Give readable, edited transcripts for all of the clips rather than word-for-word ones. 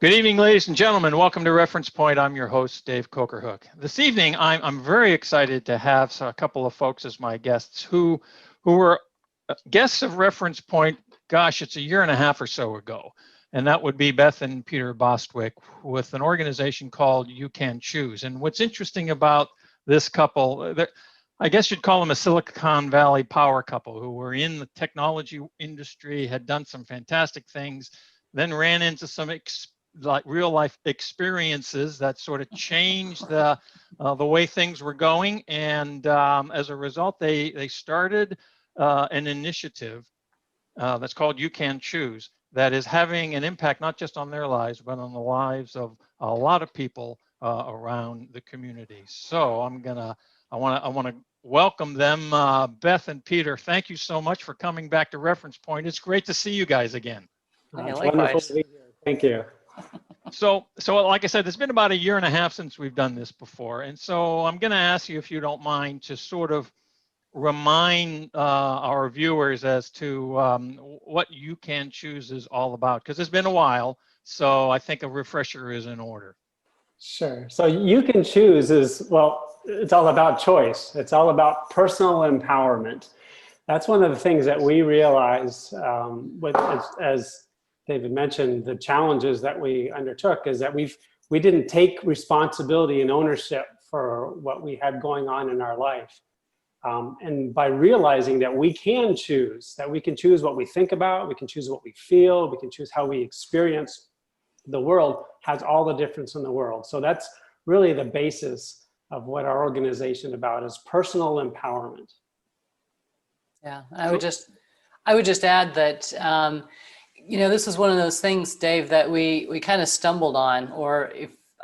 Good evening, ladies and gentlemen. Welcome to Reference Point. I'm your host, Dave Kocharhook. This evening, I'm very excited to have a couple of folks as my guests who were guests of Reference Point, gosh, it's a year and a half or so ago. And that would be Beth and Peter Bostwick with an organization called You Can Choose. And what's interesting about this couple, I guess you'd call them a Silicon Valley power couple who were in the technology industry, had done some fantastic things, then ran into some real life experiences that sort of changed the way things were going. And as a result, they started an initiative that's called You Can Choose, that is having an impact not just on their lives, but on the lives of a lot of people around the community. So I want to welcome them, Beth and Peter. Thank you so much for coming back to Reference Point. It's great to see you guys again. It's wonderful to be here. Thank you. So like I said, it's been about a year and a half since we've done this before. And so I'm going to ask you, if you don't mind, to sort of remind our viewers as to what You Can Choose is all about, because it's been a while. So I think a refresher is in order. Sure. So You Can Choose is, well, it's all about choice. It's all about personal empowerment. That's one of the things that we realize as David mentioned, the challenges that we undertook is that we didn't take responsibility and ownership for what we had going on in our life. And by realizing that we can choose what we think about, we can choose what we feel, we can choose how we experience the world, has all the difference in the world. So that's really the basis of what our organization is about, is personal empowerment. Yeah, I would just add that this is one of those things, Dave, that we kind of stumbled on, or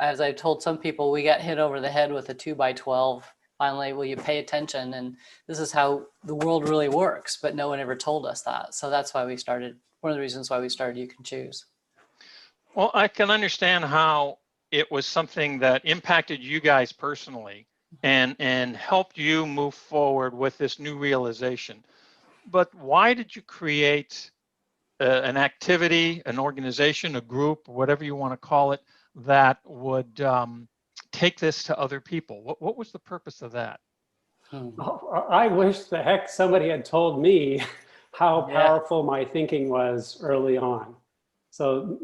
as I told some people, we got hit over the head with a 2x12. Finally, will you pay attention? And this is how the world really works, but no one ever told us that. So that's why we started, one of the reasons why we started You Can Choose. Well, I can understand how it was something that impacted you guys personally and helped you move forward with this new realization. But why did you create an activity, an organization, a group, whatever you want to call it, that would take this to other people? What was the purpose of that? Oh, I wish the heck somebody had told me how powerful my thinking was early on. So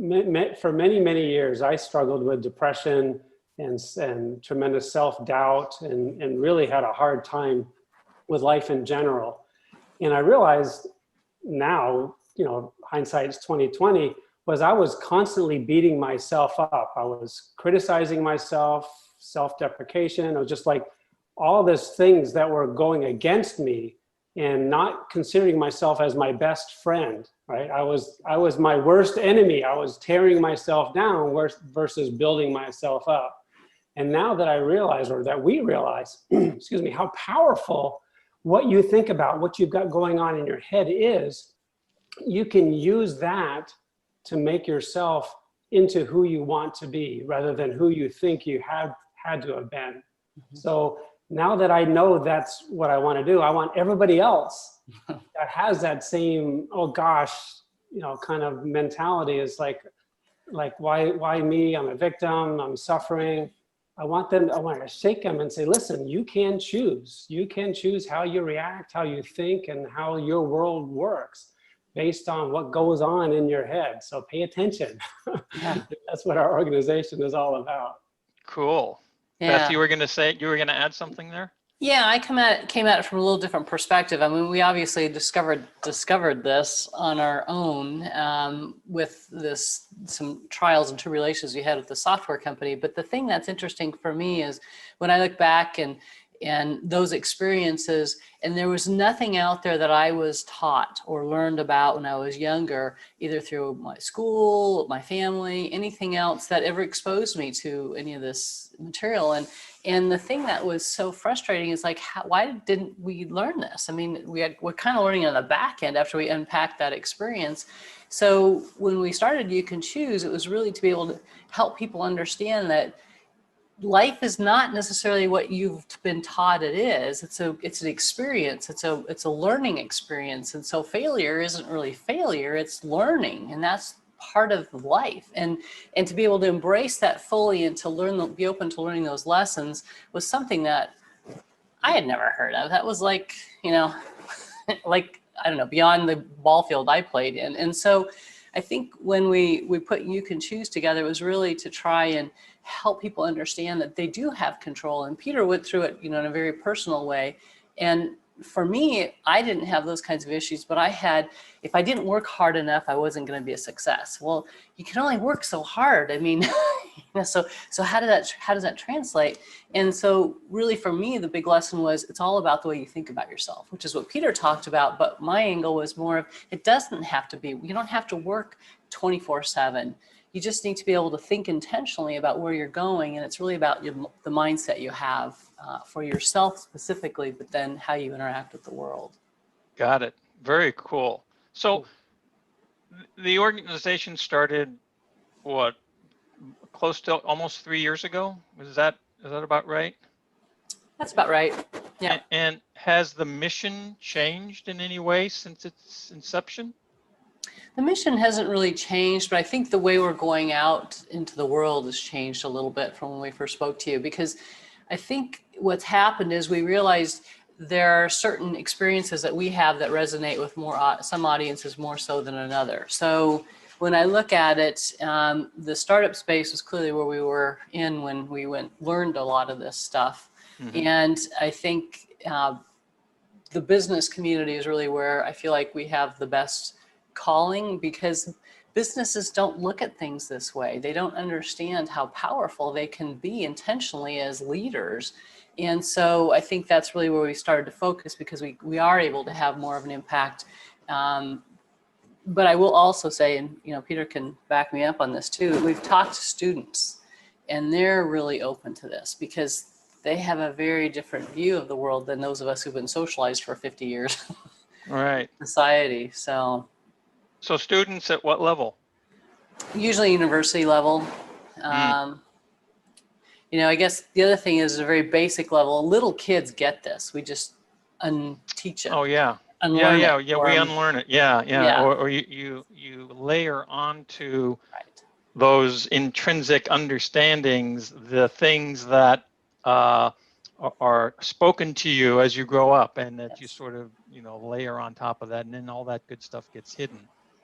for many, many years, I struggled with depression and tremendous self-doubt and really had a hard time with life in general. And I realized now, hindsight's 2020, was I was constantly beating myself up. I was criticizing myself, self-deprecation. It was just like all these things that were going against me and not considering myself as my best friend, right? I was my worst enemy. I was tearing myself down versus building myself up. And now that I realize, or that we realize, excuse me, how powerful what you think about, what you've got going on in your head is, you can use that to make yourself into who you want to be rather than who you think you had to have been. Mm-hmm. So now that I know that's what I want to do, I want everybody else that has that same, oh gosh, kind of mentality, is like why me? I'm a victim, I'm suffering. I want to shake them and say, listen, you can choose. You can choose how you react, how you think, and how your world works based on what goes on in your head. So pay attention. Yeah. That's what our organization is all about. Cool. Yeah. Beth, you were going to add something there? Yeah, I came at it from a little different perspective. I mean, we obviously discovered this on our own with some trials and tribulations we had with the software company. But the thing that's interesting for me is when I look back and those experiences, and there was nothing out there that I was taught or learned about when I was younger, either through my school, my family, anything else that ever exposed me to any of this material. And the thing that was so frustrating is like, why didn't we learn this? I mean, we're kind of learning on the back end after we unpacked that experience. So when we started You Can Choose, it was really to be able to help people understand that life is not necessarily what you've been taught it is. It's an experience. It's a learning experience. And so failure isn't really failure, it's learning. And that's part of life, and to be able to embrace that fully and to learn, be open to learning those lessons was something that I had never heard of. That was like, you know, like, I don't know, beyond the ball field I played in. And so I think when we put You Can Choose together, it was really to try and help people understand that they do have control. And Peter went through it, you know, in a very personal way. And for me, I didn't have those kinds of issues, but I had, if I didn't work hard enough, I wasn't going to be a success. Well, you can only work so hard. I mean, you know, so how does that translate? And so really for me, the big lesson was it's all about the way you think about yourself, which is what Peter talked about. But my angle was more of, it doesn't have to be, you don't have to work 24/7. You just need to be able to think intentionally about where you're going. And it's really about the mindset you have for yourself specifically, but then how you interact with the world. Got it. Very cool. So the organization started, what, close to almost 3 years ago? Is that about right? That's about right. Yeah. And has the mission changed in any way since its inception? The mission hasn't really changed, but I think the way we're going out into the world has changed a little bit from when we first spoke to you, because I think what's happened is we realized there are certain experiences that we have that resonate with some audiences more so than another. So when I look at it, the startup space was clearly where we were in when we learned a lot of this stuff. Mm-hmm. And I think the business community is really where I feel like we have the best calling, because businesses don't look at things this way. They don't understand how powerful they can be intentionally as leaders. And so I think that's really where we started to focus, because we are able to have more of an impact. But I will also say, and you know, Peter can back me up on this too, we've talked to students and they're really open to this because they have a very different view of the world than those of us who've been socialized for 50 years. Right. Society. So students at what level? Usually university level. You know, I guess the other thing is a very basic level. Little kids get this. We just unteach it. Oh yeah. Unlearn yeah. it, We unlearn it. Yeah. Or you layer onto those intrinsic understandings the things that are spoken to you as you grow up, and that you sort of, you know, layer on top of that, and then all that good stuff gets hidden.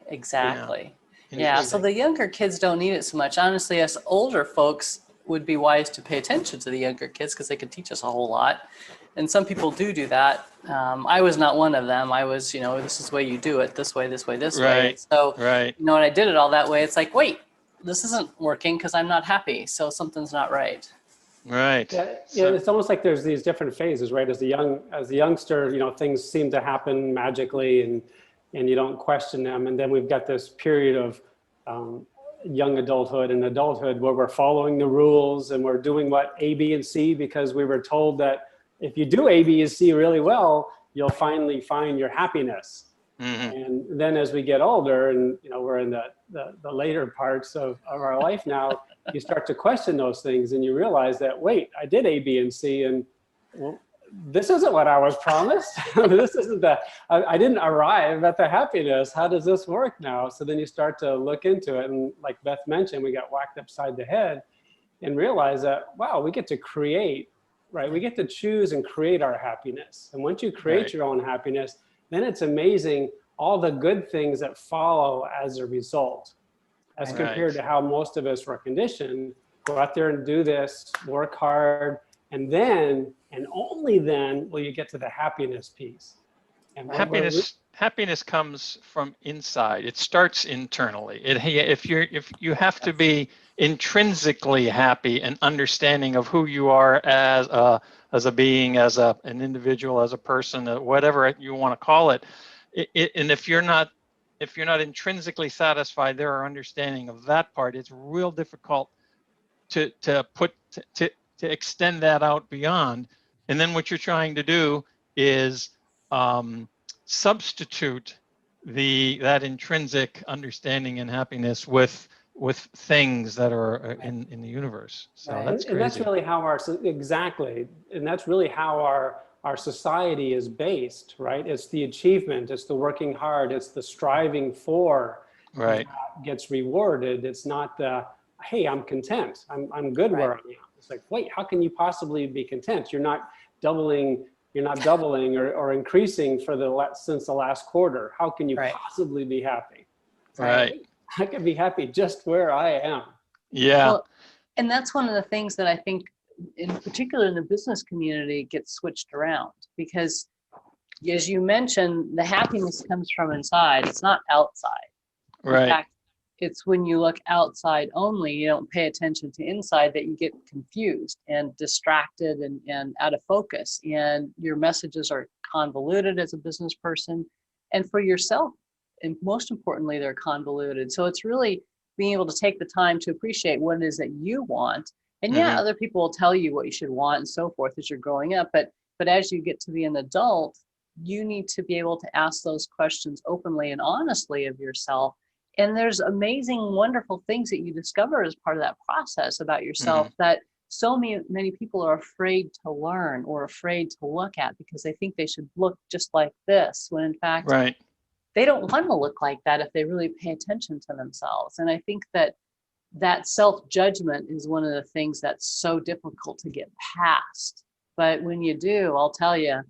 Exactly. Yeah. So the younger kids don't need it so much. Honestly, us older folks would be wise to pay attention to the younger kids because they could teach us a whole lot. And some people do that. I was not one of them. I was, you know, this is the way you do it, this way, this way, this way. And so, you know, when I did it all that way, it's like, wait, this isn't working because I'm not happy. So something's not right. Right. Yeah, it's almost like there's these different phases, right? As a youngster, you know, things seem to happen magically and you don't question them. And then we've got this period of young adulthood and adulthood where we're following the rules and we're doing what A, B, and C because we were told that if you do A, B, and C really well, you'll finally find your happiness. Mm-hmm. And then as we get older and, you know, we're in the later parts of our life now, you start to question those things and you realize that, wait, I did A, B, and C, and well, this isn't what I was promised. This isn't I didn't arrive at the happiness. How does this work now? So then you start to look into it. And like Beth mentioned, we got whacked upside the head and realize that, wow, we get to create, right? We get to choose and create our happiness. And once you create your own happiness, then it's amazing all the good things that follow as a result, as compared to how most of us were conditioned. Go out there and do this, work hard, and then, and only then, will you get to the happiness piece. And happiness comes from inside. It starts internally. If you have to be intrinsically happy and understanding of who you are as a being, as an individual, as a person, whatever you want to call it. And if you're not intrinsically satisfied there or understanding of that part, it's real difficult to extend that out beyond. And then what you're trying to do is substitute that intrinsic understanding and happiness with things that are in the universe. So that's crazy. And that's really how our society is based, right? It's the achievement, it's the working hard, it's the striving for. Right. that gets rewarded. It's not the, hey, I'm content. I'm good where I am. It's like, wait, how can you possibly be content? You're not doubling or increasing since the last quarter. How can you possibly be happy? Right. I can be happy just where I am. Yeah. Well, and that's one of the things that I think, in particular in the business community, gets switched around, because as you mentioned, the happiness comes from inside. It's not outside. Right. In fact, it's when you look outside only, you don't pay attention to inside, that you get confused and distracted and out of focus. And your messages are convoluted as a business person. And for yourself, and most importantly, they're convoluted. So it's really being able to take the time to appreciate what it is that you want. And yeah, other people will tell you what you should want and so forth as you're growing up. But as you get to be an adult, you need to be able to ask those questions openly and honestly of yourself. And there's amazing, wonderful things that you discover as part of that process about yourself that so many people are afraid to learn or afraid to look at, because they think they should look just like this, when in fact, they don't want to look like that if they really pay attention to themselves. And I think that self-judgment is one of the things that's so difficult to get past. But when you do, I'll tell you,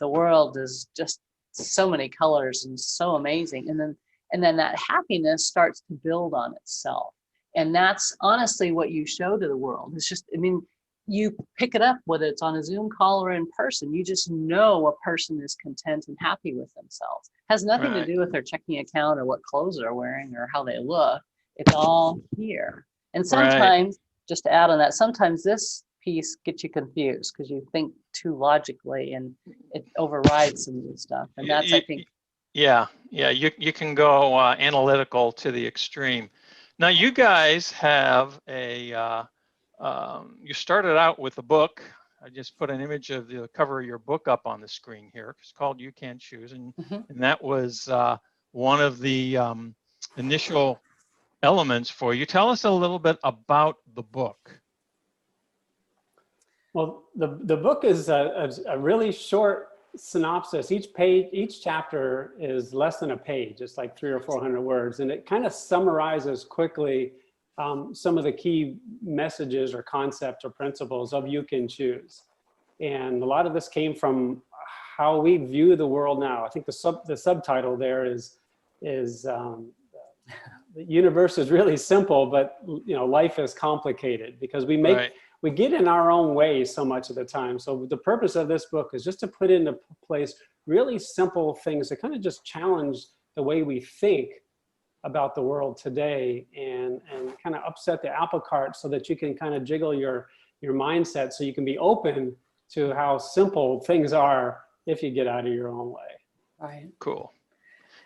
the world is just so many colors and so amazing. And then that happiness starts to build on itself. And that's honestly what you show to the world. It's just, I mean, you pick it up, whether it's on a Zoom call or in person. You just know a person is content and happy with themselves. It has nothing to do with their checking account or what clothes they're wearing or how they look. It's all here. And sometimes, just to add on that, sometimes this piece gets you confused because you think too logically and it overrides some of the stuff. And that's, I think. Yeah, you can go analytical to the extreme. Now, you guys have you started out with a book. I just put an image of the cover of your book up on the screen here. It's called You Can't Choose. And that was one of the initial elements for you. Tell us a little bit about the book. Well, the book is a really short synopsis. Each chapter is less than a page. It's like 300 or 400 words. And it kind of summarizes quickly some of the key messages or concepts or principles of You Can Choose. And a lot of this came from how we view the world now. I think the subtitle there is the universe is really simple, but life is complicated, because we get in our own way so much of the time. So the purpose of this book is just to put into place really simple things that kind of just challenge the way we think about the world today, and kind of upset the apple cart so that you can kind of jiggle your mindset so you can be open to how simple things are if you get out of your own way. Right. Cool.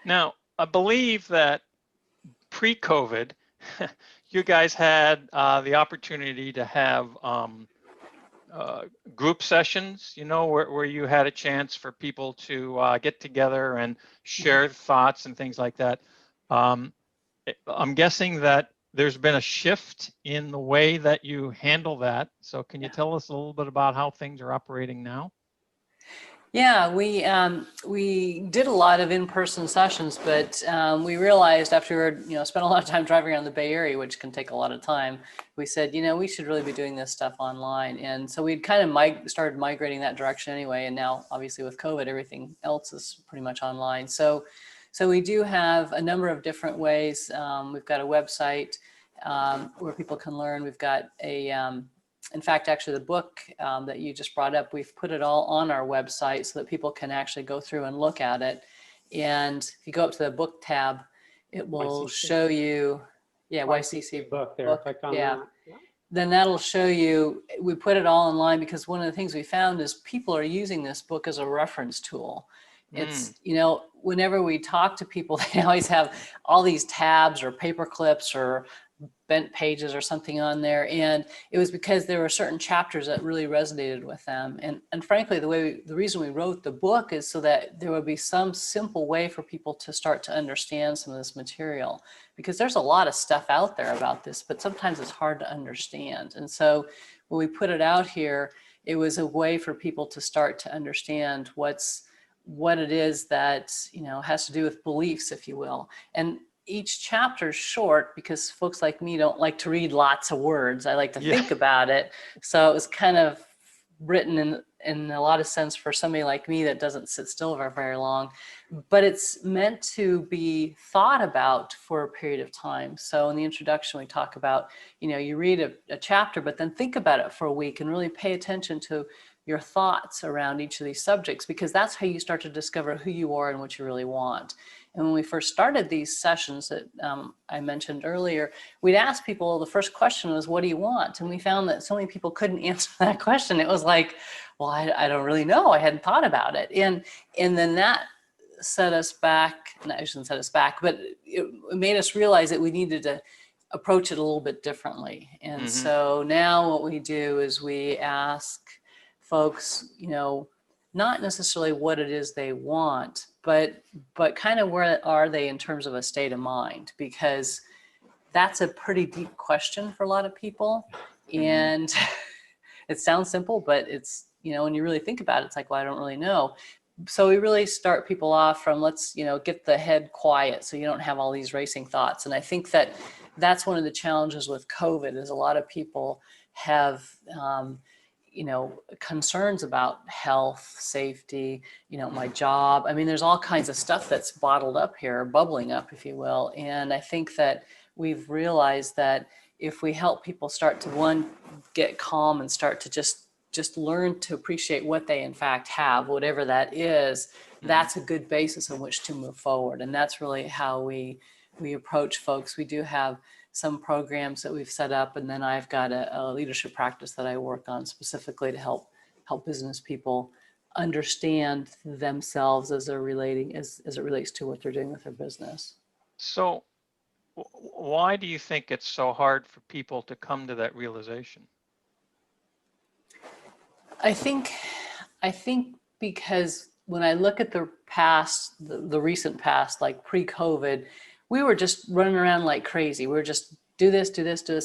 Now, I believe that pre-COVID, you guys had the opportunity to have group sessions, where you had a chance for people to get together and share thoughts and things like that. I'm guessing that there's been a shift in the way that you handle that. So can you tell us a little bit about how things are operating now? Yeah, we did a lot of in-person sessions, but we realized after spent a lot of time driving around the Bay Area, which can take a lot of time, we said, we should really be doing this stuff online. And so we'd kind of started migrating that direction anyway. And now, obviously, with COVID, everything else is pretty much online. So we do have a number of different ways. We've got a website where people can learn. We've got in fact, actually, the book that you just brought up, we've put it all on our website so that people can actually go through and look at it. And if you go up to the book tab, it will show you, YCC book there. Click on that. Then that'll show you, we put it all online because one of the things we found is people are using this book as a reference tool. It's, whenever we talk to people, they always have all these tabs or paper clips or bent pages or something on there. And it was because there were certain chapters that really resonated with them. And frankly, the reason we wrote the book is so that there would be some simple way for people to start to understand some of this material, because there's a lot of stuff out there about this, but sometimes it's hard to understand. And so when we put it out here, it was a way for people to start to understand what it is that, has to do with beliefs, if you will. And each chapter is short because folks like me don't like to read lots of words. I like to Yeah. think about it. So it was kind of written in a lot of sense for somebody like me that doesn't sit still for very long, but it's meant to be thought about for a period of time. So in the introduction, we talk about, you read a chapter, but then think about it for a week and really pay attention to your thoughts around each of these subjects, because that's how you start to discover who you are and what you really want. And when we first started these sessions that I mentioned earlier, we'd ask people, the first question was, what do you want? And we found that so many people couldn't answer that question. It was like, well, I don't really know. I hadn't thought about it. And then that set us back, and I shouldn't set us back, but it made us realize that we needed to approach it a little bit differently. And so now what we do is we ask folks, not necessarily what it is they want, but kind of where are they in terms of a state of mind, because that's a pretty deep question for a lot of people. And it sounds simple, but it's, when you really think about it, it's like, well, I don't really know. So we really start people off from, let's, get the head quiet so you don't have all these racing thoughts. And I think that that's one of the challenges with COVID is a lot of people have, concerns about health, safety, my job. I mean, there's all kinds of stuff that's bottled up here, bubbling up, if you will. And I think that we've realized that if we help people start to, one, get calm and start to just learn to appreciate what they in fact have, whatever that is, that's a good basis on which to move forward. And that's really how we approach folks. We do have some programs that we've set up, and then I've got a leadership practice that I work on specifically to help business people understand themselves as they're relating, as it relates to what they're doing with their business. So why do you think it's so hard for people to come to that realization? I think because when I look at the past, the recent past, like pre-COVID, we were just running around like crazy. We were just do this.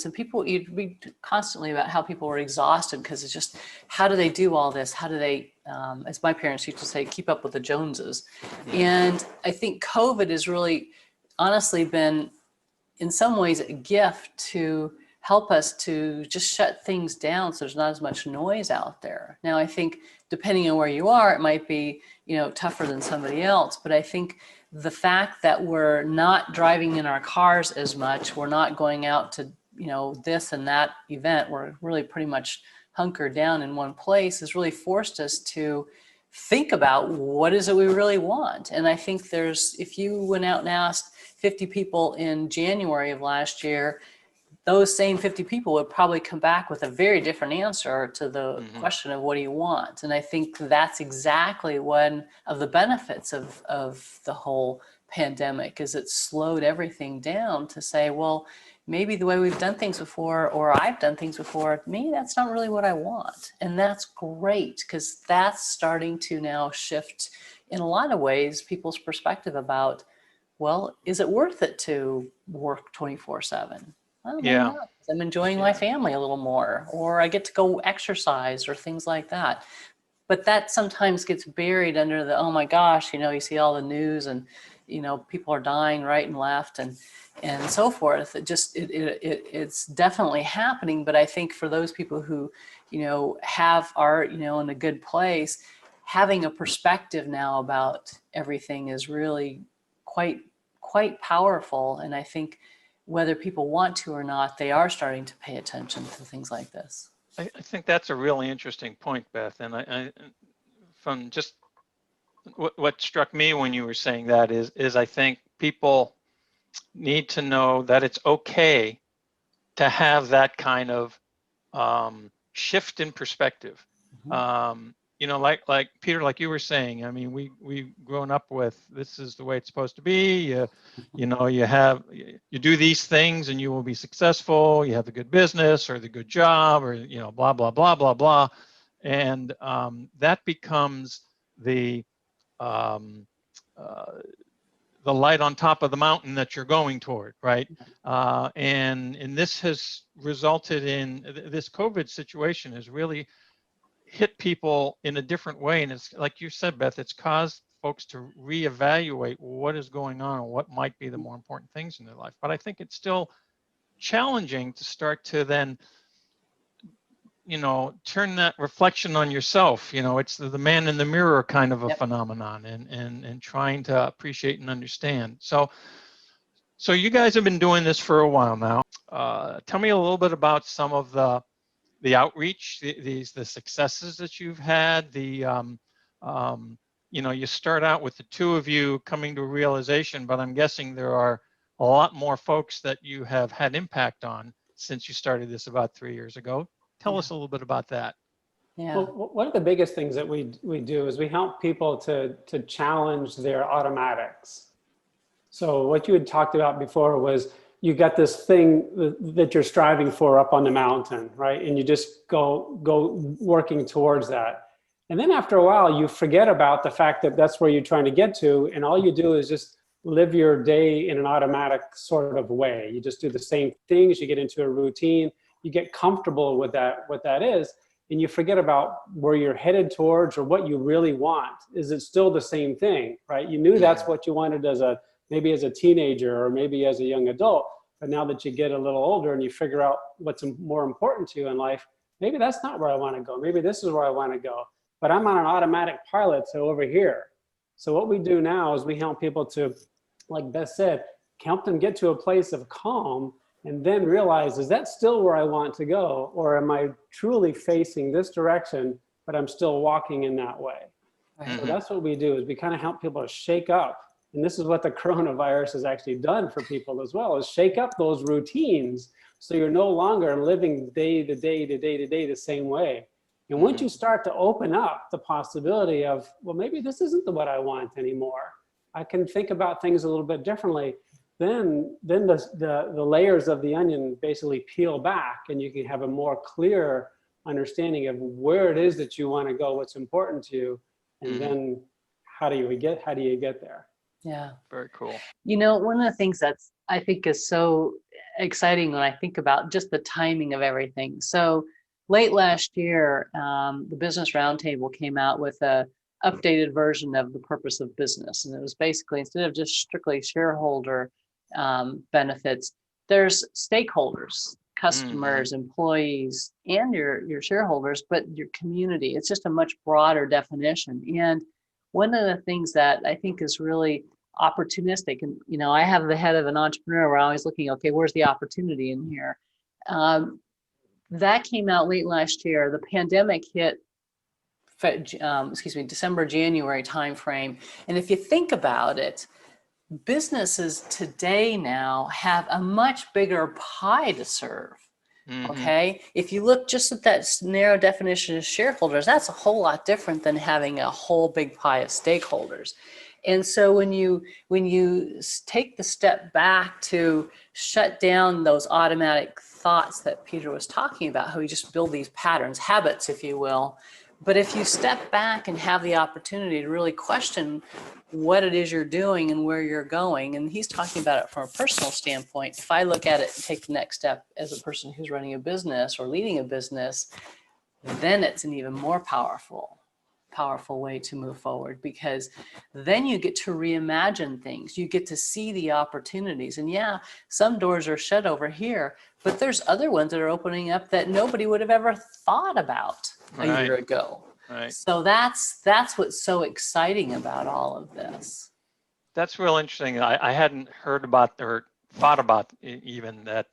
And people, you'd read constantly about how people were exhausted because it's just, how do they do all this? How do they, as my parents used to say, keep up with the Joneses? And I think COVID has really honestly been in some ways a gift to help us to just shut things down so there's not as much noise out there. Now, I think depending on where you are, it might be, tougher than somebody else, but I think the fact that we're not driving in our cars as much, we're not going out to, this and that event, we're really pretty much hunkered down in one place, has really forced us to think about what is it we really want. And I think if you went out and asked 50 people in January of last year, those same 50 people would probably come back with a very different answer to the question of what do you want? And I think that's exactly one of the benefits of the whole pandemic, is it slowed everything down to say, well, maybe the way we've done things before, or I've done things before, maybe that's not really what I want. And that's great, because that's starting to now shift in a lot of ways people's perspective about, well, is it worth it to work 24/7? Well, maybe not. I'm enjoying my family a little more, or I get to go exercise or things like that. But that sometimes gets buried under the, oh my gosh, you see all the news and, people are dying right and left and so forth. It's definitely happening. But I think for those people who, are, in a good place, having a perspective now about everything is really quite powerful. And I think whether people want to or not, they are starting to pay attention to things like this. I think that's a really interesting point, Beth. And I from just what struck me when you were saying that is I think people need to know that it's okay to have that kind of shift in perspective. Like Peter, like you were saying, I mean, we've grown up with, this is the way it's supposed to be. You do these things and you will be successful. You have the good business or the good job, or blah blah blah blah blah, and that becomes the light on top of the mountain that you're going toward, right? And this has resulted in, this COVID situation has really hit people in a different way. And it's like you said, Beth, it's caused folks to reevaluate what is going on and what might be the more important things in their life. But I think it's still challenging to start to then, turn that reflection on yourself. It's the man in the mirror kind of a phenomenon, and trying to appreciate and understand. So you guys have been doing this for a while now. Tell me a little bit about some of the outreach, the successes that you've had. You start out with the two of you coming to a realization, but I'm guessing there are a lot more folks that you have had impact on since you started this about 3 years ago. Tell us a little bit about that. Yeah. Well, one of the biggest things that we do is we help people to challenge their automatics. So what you had talked about before was you got this thing that you're striving for up on the mountain, right? And you just go working towards that. And then after a while, you forget about the fact that that's where you're trying to get to. And all you do is just live your day in an automatic sort of way. You just do the same things, you get into a routine, you get comfortable with what that is, and you forget about where you're headed towards or what you really want. Is it still the same thing, right? You knew that's what you wanted maybe as a teenager or maybe as a young adult, but now that you get a little older and you figure out what's more important to you in life, maybe that's not where I want to go. Maybe this is where I want to go, but I'm on an automatic pilot, so over here. So what we do now is we help people to, like Beth said, help them get to a place of calm and then realize, is that still where I want to go? Or am I truly facing this direction, but I'm still walking in that way? So that's what we do, is we kind of help people to shake up. And this is what the coronavirus has actually done for people as well, is shake up those routines. So you're no longer living day to day to day to day the same way. And once you start to open up the possibility of, well, maybe this isn't what I want anymore, I can think about things a little bit differently, then the layers of the onion basically peel back, and you can have a more clear understanding of where it is that you want to go, what's important to you, and then how do you get there? Yeah. Very cool. One of the things that's I think is so exciting when I think about just the timing of everything. So late last year, the Business Roundtable came out with a updated version of the purpose of business. And it was basically, instead of just strictly shareholder benefits, there's stakeholders, customers, employees, and your shareholders, but your community. It's just a much broader definition. And one of the things that I think is really opportunistic, and I have the head of an entrepreneur, we're always looking, okay, where's the opportunity in here? That came out late last year. The pandemic hit December, January timeframe. And if you think about it, businesses today now have a much bigger pie to serve. Okay. If you look just at that narrow definition of shareholders, that's a whole lot different than having a whole big pie of stakeholders. And so when you take the step back to shut down those automatic thoughts that Peter was talking about, how we just build these patterns, habits, if you will. But if you step back and have the opportunity to really question what it is you're doing and where you're going, and he's talking about it from a personal standpoint. If I look at it and take the next step as a person who's running a business or leading a business, then it's an even more powerful way to move forward, because then you get to reimagine things. You get to see the opportunities. And yeah, some doors are shut over here, but there's other ones that are opening up that nobody would have ever thought about a year ago. Right. So that's what's so exciting about all of this. That's real interesting. I hadn't heard about or thought about even that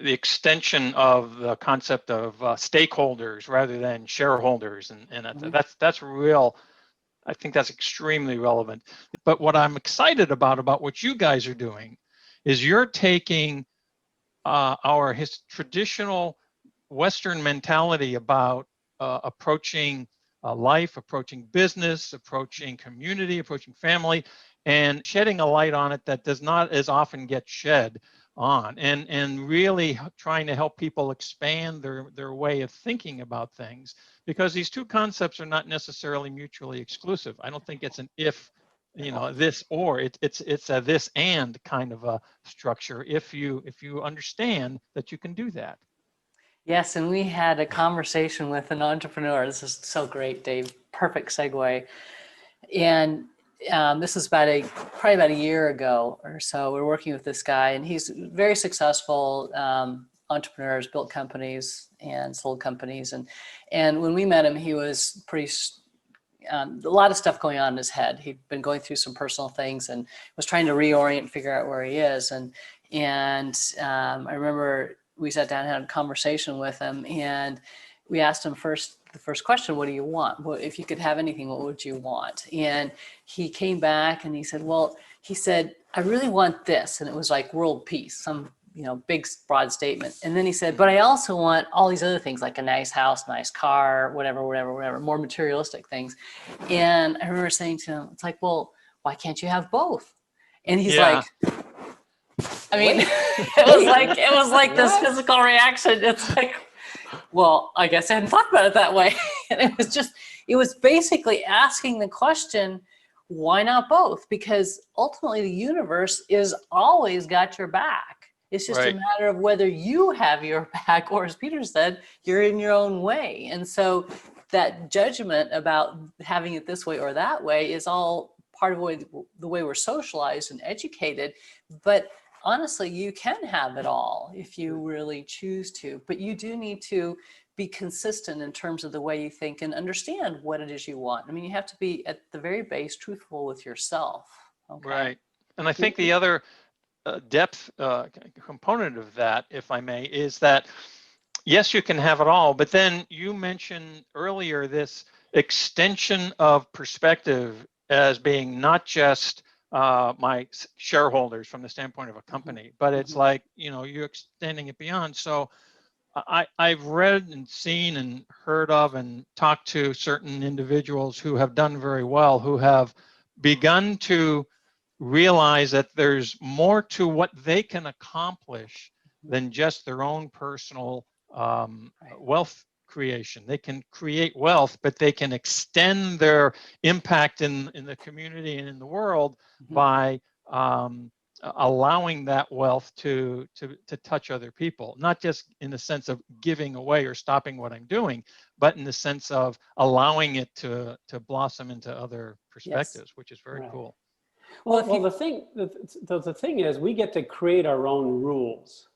the extension of the concept of stakeholders rather than shareholders, and that's real. I think that's extremely relevant. But what I'm excited about what you guys are doing is you're taking our traditional Western mentality about approaching life, approaching business, approaching community, approaching family, and shedding a light on it that does not as often get shed on, and really trying to help people expand their way of thinking about things, because these two concepts are not necessarily mutually exclusive. I don't think it's an if, this or, it's a this and kind of a structure if you understand that you can do that. Yes, and we had a conversation with an entrepreneur. This is so great, Dave. Perfect segue. And this was probably about a year ago or so. We're working with this guy, and he's very successful entrepreneur, built companies and sold companies. And when we met him, he was a lot of stuff going on in his head. He'd been going through some personal things and was trying to reorient and figure out where he is. And I remember we sat down and had a conversation with him, and we asked him the first question, what do you want? Well, if you could have anything, what would you want? And he came back and he said, I really want this. And it was like world peace, some, big, broad statement. And then he said, but I also want all these other things, like a nice house, nice car, whatever, more materialistic things. And I remember saying to him, it's like, well, why can't you have both? And he's like, I mean, it was like this physical reaction. It's like, well, I guess I hadn't thought about it that way. And it was basically asking the question, why not both? Because ultimately the universe is always got your back. It's just a matter of whether you have your back, or as Peter said, you're in your own way. And so that judgment about having it this way or that way is all part of the way we're socialized and educated. But honestly, you can have it all if you really choose to, but you do need to be consistent in terms of the way you think and understand what it is you want. I mean, you have to be at the very base truthful with yourself. Okay? Right. And I think the other depth component of that, if I may, is that yes, you can have it all, but then you mentioned earlier this extension of perspective as being not just my shareholders from the standpoint of a company, but it's like, you're extending it beyond. So I've read and seen and heard of and talked to certain individuals who have done very well, who have begun to realize that there's more to what they can accomplish than just their own personal wealth creation. They can create wealth, but they can extend their impact in the community and in the world by allowing that wealth to touch other people, not just in the sense of giving away or stopping what I'm doing, but in the sense of allowing it to blossom into other perspectives, which is very cool. Well, the thing is, we get to create our own rules,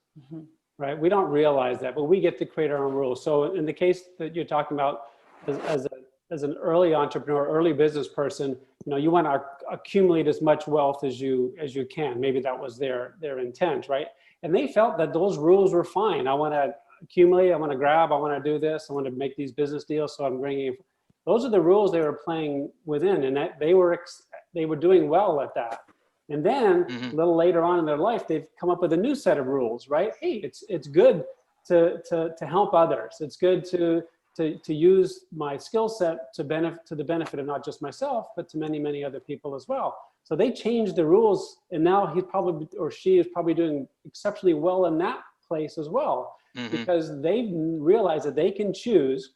right? We don't realize that, but we get to create our own rules. So in the case that you're talking about, as an early entrepreneur, early business person, you want to accumulate as much wealth as you can. Maybe that was their intent, right? And they felt that those rules were fine. I want to accumulate, I want to grab, I want to do this, I want to make these business deals, so I'm bringing. Those are the rules they were playing within, and that they were doing well at that. And then a little later on in their life, they've come up with a new set of rules, right? Hey, it's good to help others. It's good to use my skill set to the benefit of not just myself, but to many, many other people as well. So they changed the rules, and now he or she is probably doing exceptionally well in that place as well, because they realize that they can choose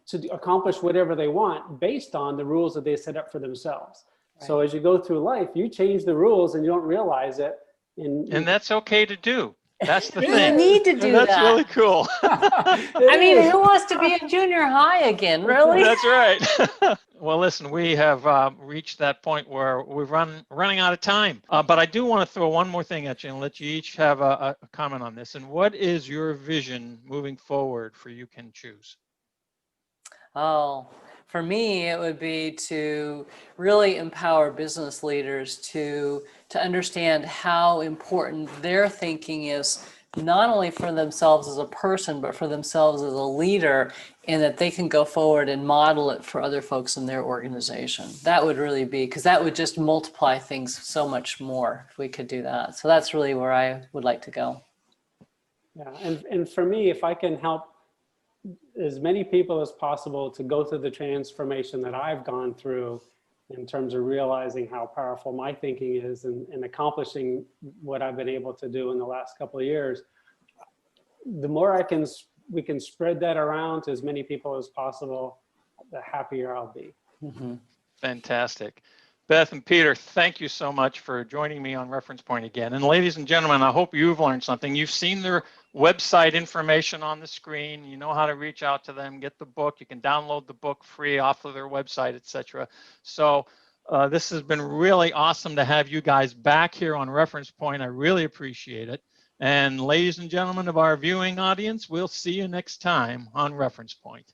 to accomplish whatever they want based on the rules that they set up for themselves. Right. So as you go through life, you change the rules and you don't realize it. And that's okay to do. That's the you thing. Need to do that's that. Really cool. I mean, who wants to be in junior high again, really? That's right. Well, listen, we have reached that point where we're running out of time. But I do want to throw one more thing at you and let you each have a comment on this. And what is your vision moving forward for You Can Choose? Oh, for me, it would be to really empower business leaders to understand how important their thinking is, not only for themselves as a person, but for themselves as a leader, and that they can go forward and model it for other folks in their organization. That would really be, because that would just multiply things so much more if we could do that. So that's really where I would like to go. Yeah, and for me, if I can help as many people as possible to go through the transformation that I've gone through in terms of realizing how powerful my thinking is and accomplishing what I've been able to do in the last couple of years, the more we can spread that around to as many people as possible, the happier I'll be. Fantastic. Beth and Peter, thank you so much for joining me on Reference Point again. And ladies and gentlemen, I hope you've learned something. You've seen their website information on the screen. You know how to reach out to them, get the book. You can download the book free off of their website, etc. So this has been really awesome to have you guys back here on Reference Point. I really appreciate it. And ladies and gentlemen of our viewing audience, we'll see you next time on Reference Point.